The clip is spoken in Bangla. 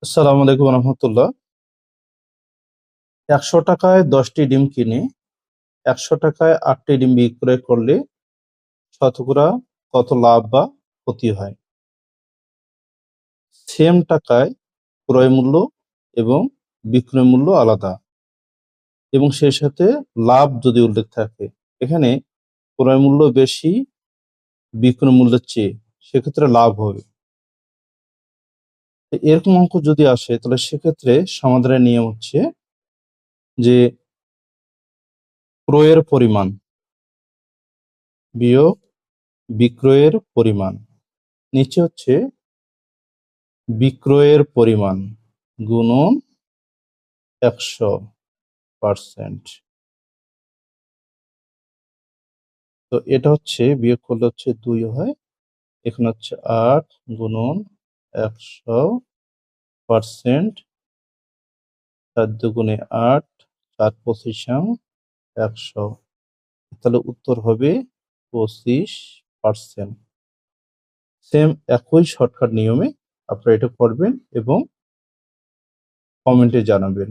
আসসালামু আলাইকুম রহমতুল্লাহ। ১০০ টাকায় ১০টি ডিম কিনে ১০০ টাকায় ৮টি ডিম বিক্রয় করলে শতকরা কত লাভ বা ক্ষতি হয়? সেম টাকায় ক্রয় মূল্য এবং বিক্রয় মূল্য আলাদা এবং সেই সাথে লাভ যদি উল্লেখ থাকে, এখানে ক্রয় মূল্য বেশি বিক্রয় মূল্যের চেয়ে, সেক্ষেত্রে লাভ হবে। তো এরকম অঙ্ক যদি আসে তাহলে সেক্ষেত্রে সমাধানের নিয়ম হচ্ছে যে ক্রয়ের পরিমাণ বিয়োগ বিক্রয়ের পরিমাণ, নিচে হচ্ছে বিক্রয়ের পরিমাণ গুণন ১০০%। তো এটা হচ্ছে বিয়োগ করলে হচ্ছে ২ হয়, এখানে হচ্ছে ৮ গুণন ১০০%, ৪ দুগুণে ৮, ৪ পঁচিশাং ১০০, তাহলে উত্তর হবে ২৫%। সেম একই শর্টকাট নিয়মে আপনারা এটা করবেন এবং কমেন্টে জানাবেন।